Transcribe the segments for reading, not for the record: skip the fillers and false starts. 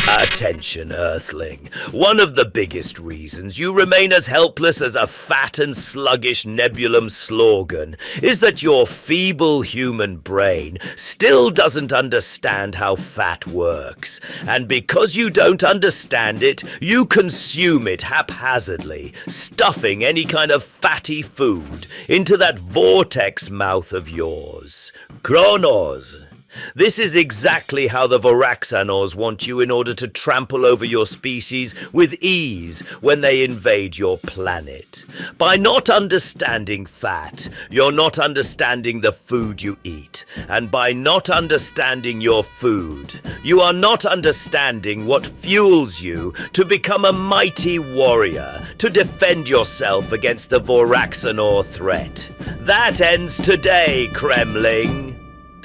Attention, Earthling. One of the biggest reasons you remain as helpless as a fat and sluggish nebulum slorgan is that your feeble human brain still doesn't understand how fat works. And because you don't understand it, you consume it haphazardly, stuffing any kind of fatty food into that vortex mouth of yours. Kronos. This is exactly how the Voraxanors want you in order to trample over your species with ease when they invade your planet. By not understanding fat, you're not understanding the food you eat. And by not understanding your food, you are not understanding what fuels you to become a mighty warrior, to defend yourself against the Voraxanor threat. That ends today, Kremling.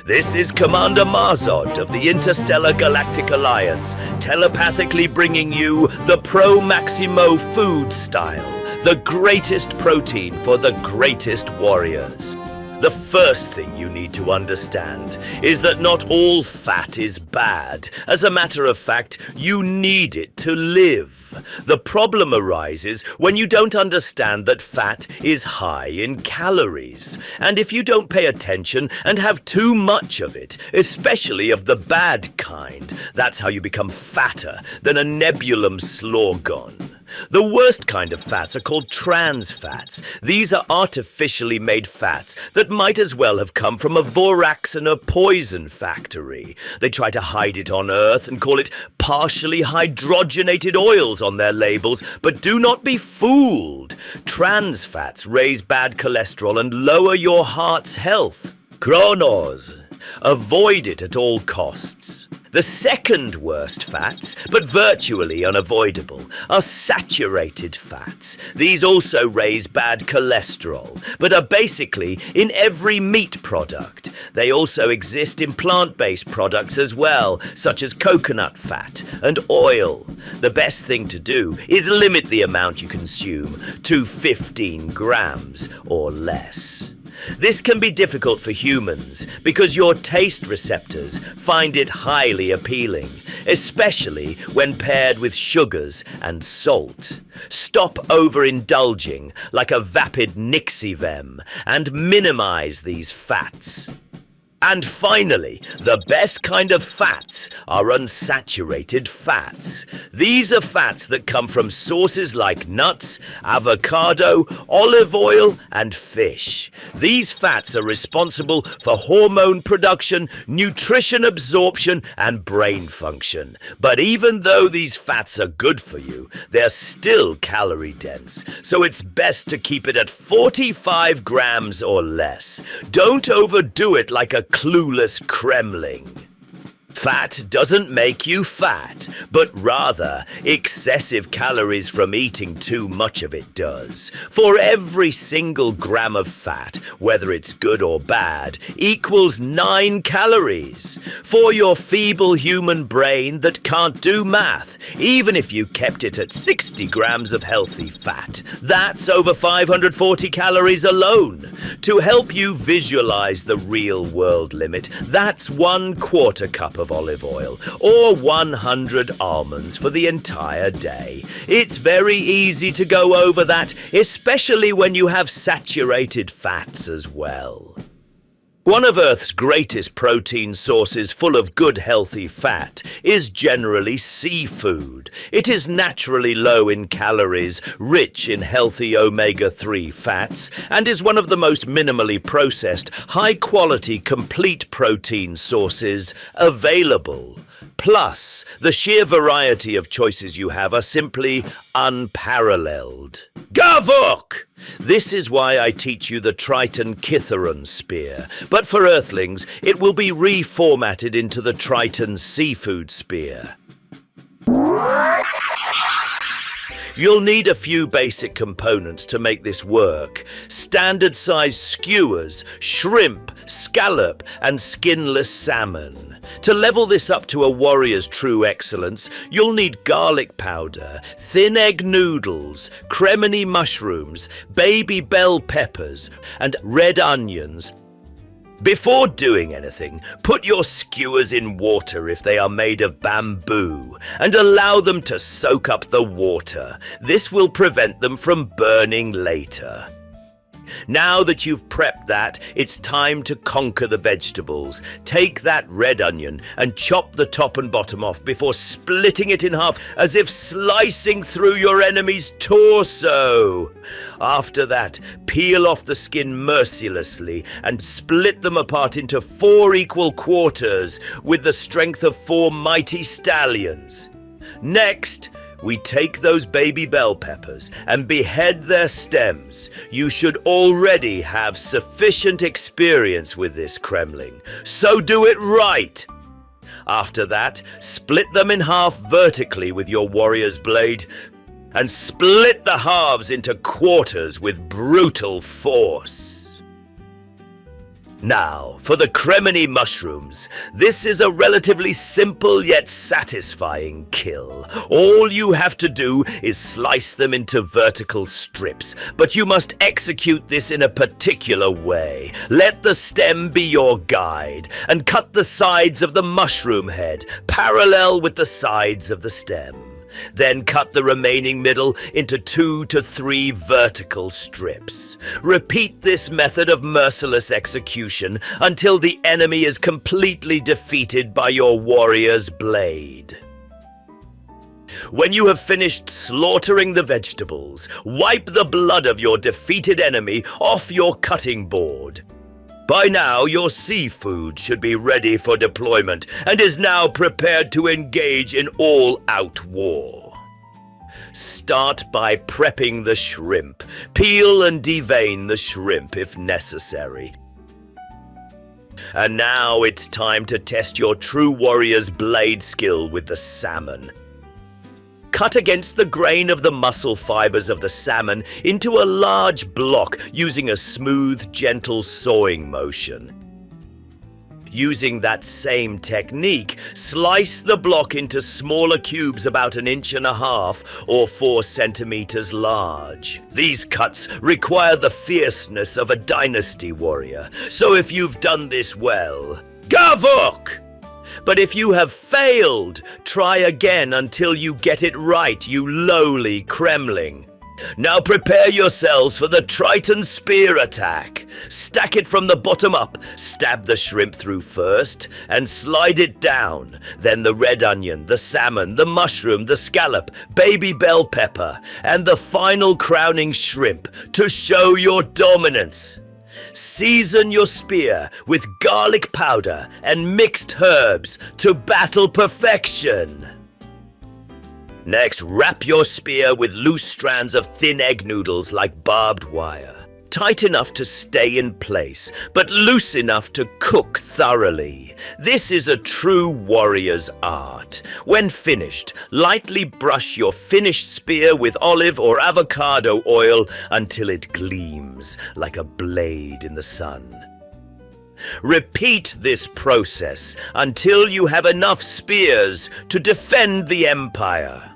This is Commander Marzod of the Interstellar Galactic Alliance, telepathically bringing you the Pro-Maximo food style, the greatest protein for the greatest warriors. The first thing you need to understand is that not all fat is bad. As a matter of fact, you need it to live. The problem arises when you don't understand that fat is high in calories. And if you don't pay attention and have too much of it, especially of the bad kind, that's how you become fatter than a nebulum slorgon. The worst kind of fats are called trans fats. These are artificially made fats that might as well have come from a Voraxanor poison factory. They try to hide it on Earth and call it partially hydrogenated oils on their labels, but do not be fooled. Trans fats raise bad cholesterol and lower your heart's health. Kronos. Avoid it at all costs. The second worst fats, but virtually unavoidable, are saturated fats. These also raise bad cholesterol, but are basically in every meat product. They also exist in plant-based products as well, such as coconut fat and oil. The best thing to do is limit the amount you consume to 15 grams or less. This can be difficult for humans because your taste receptors find it highly appealing, especially when paired with sugars and salt. Stop overindulging like a vapid nixivem and minimize these fats. And finally, the best kind of fats are unsaturated fats. These are fats that come from sources like nuts, avocado, olive oil, and fish. These fats are responsible for hormone production, nutrition absorption, and brain function. But even though these fats are good for you, they're still calorie dense. So it's best to keep it at 45 grams or less. Don't overdo it like a clueless Kremling. Fat doesn't make you fat, but rather excessive calories from eating too much of it does. For every single gram of fat, whether it's good or bad, equals 9 calories. For your feeble human brain that can't do math, even if you kept it at 60 grams of healthy fat, that's over 540 calories alone. To help you visualize the real world limit, that's 1/4 cup of olive oil or 100 almonds for the entire day. It's very easy to go over that, especially when you have saturated fats as well. One of Earth's greatest protein sources full of good healthy fat is generally seafood. It is naturally low in calories, rich in healthy omega-3 fats, and is one of the most minimally processed, high-quality, complete protein sources available. Plus, the sheer variety of choices you have are simply unparalleled. Gavok! This is why I teach you the Triton Spear, but for Earthlings, it will be reformatted into the Triton Seafood Spear. You'll need a few basic components to make this work. Standard-sized skewers, shrimp, scallop, and skinless salmon. To level this up to a warrior's true excellence, you'll need garlic powder, thin egg noodles, cremini mushrooms, baby bell peppers, and red onions. Before doing anything, put your skewers in water if they are made of bamboo and allow them to soak up the water. This will prevent them from burning later. Now that you've prepped that, it's time to conquer the vegetables. Take that red onion and chop the top and bottom off before splitting it in half as if slicing through your enemy's torso. After that, peel off the skin mercilessly and split them apart into 4 equal quarters with the strength of 4 mighty stallions. Next, we take those baby bell peppers and behead their stems. You should already have sufficient experience with this Kremling, so do it right. After that, split them in half vertically with your warrior's blade and split the halves into quarters with brutal force. Now, for the cremini mushrooms. This is a relatively simple yet satisfying kill. All you have to do is slice them into vertical strips, but you must execute this in a particular way. Let the stem be your guide, and cut the sides of the mushroom head parallel with the sides of the stem. Then cut the remaining middle into 2 to 3 vertical strips. Repeat this method of merciless execution until the enemy is completely defeated by your warrior's blade. When you have finished slaughtering the vegetables, wipe the blood of your defeated enemy off your cutting board. By now, your seafood should be ready for deployment and is now prepared to engage in all-out war. Start by prepping the shrimp. Peel and devein the shrimp if necessary. And now it's time to test your true warrior's blade skill with the salmon. Cut against the grain of the muscle fibers of the salmon into a large block using a smooth, gentle sawing motion. Using that same technique, slice the block into smaller cubes about 1.5 inches or 4 centimeters large. These cuts require the fierceness of a dynasty warrior, so if you've done this well, Gavok! But if you have failed, try again until you get it right, you lowly Kremling. Now prepare yourselves for the Triton Spear attack. Stack it from the bottom up, stab the shrimp through first, and slide it down. Then the red onion, the salmon, the mushroom, the scallop, baby bell pepper, and the final crowning shrimp to show your dominance. Season your spear with garlic powder and mixed herbs to battle perfection. Next, wrap your spear with loose strands of thin egg noodles like barbed wire. Tight enough to stay in place, but loose enough to cook thoroughly. This is a true warrior's art. When finished, lightly brush your finished spear with olive or avocado oil until it gleams like a blade in the sun. Repeat this process until you have enough spears to defend the empire.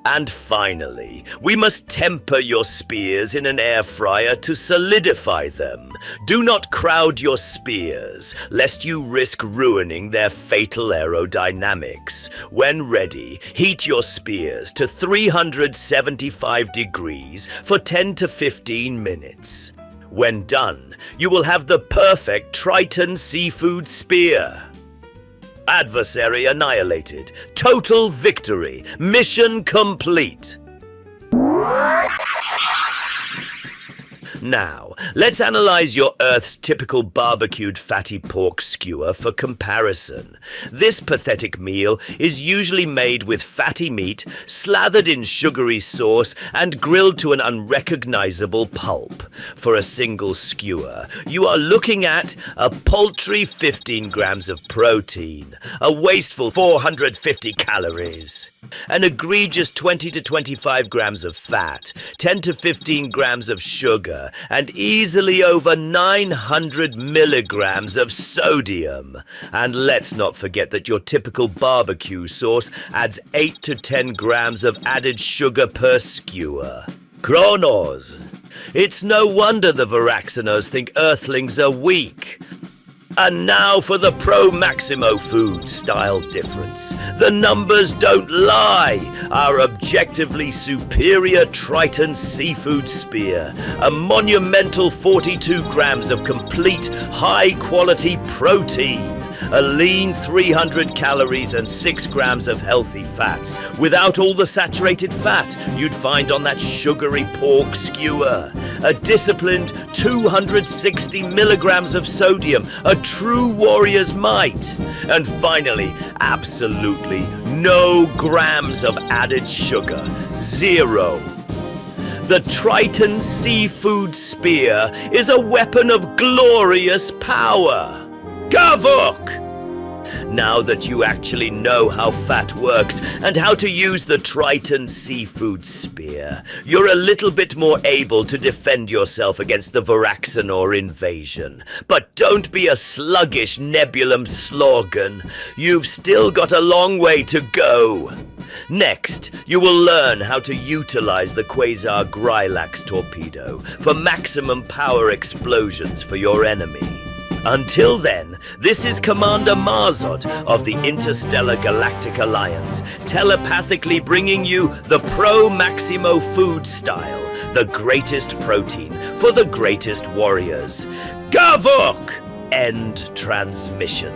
And finally, we must temper your spears in an air fryer to solidify them. Do not crowd your spears, lest you risk ruining their fatal aerodynamics. When ready, heat your spears to 375 degrees for 10 to 15 minutes. When done, you will have the perfect Triton Seafood Spear. Adversary annihilated. Total victory. Mission complete. Now, let's analyze your Earth's typical barbecued fatty pork skewer for comparison. This pathetic meal is usually made with fatty meat, slathered in sugary sauce, and grilled to an unrecognizable pulp. For a single skewer, you are looking at a paltry 15 grams of protein, a wasteful 450 calories, an egregious 20 to 25 grams of fat, 10 to 15 grams of sugar, and easily over 900 milligrams of sodium. And let's not forget that your typical barbecue sauce adds 8 to 10 grams of added sugar per skewer. Kronos! It's no wonder the Varaxanos think Earthlings are weak. And now for the Pro-Maximo food style difference. The numbers don't lie. Our objectively superior Triton Seafood Spear, a monumental 42 grams of complete high-quality protein. A lean 300 calories and 6 grams of healthy fats, without all the saturated fat you'd find on that sugary pork skewer. A disciplined 260 milligrams of sodium, a true warrior's might. And finally, absolutely no grams of added sugar. 0. The Triton Seafood Spear is a weapon of glorious power. Gavok! Now that you actually know how fat works and how to use the Triton Seafood Spear, you're a little bit more able to defend yourself against the Varaxanor invasion. But don't be a sluggish Nebulum slogan. You've still got a long way to go. Next, you will learn how to utilize the Quasar Grylax torpedo for maximum power explosions for your enemy. Until then, this is Commander Marzod of the Interstellar Galactic Alliance, telepathically bringing you the Pro-Maximo food style, the greatest protein for the greatest warriors. Gavok! End transmission.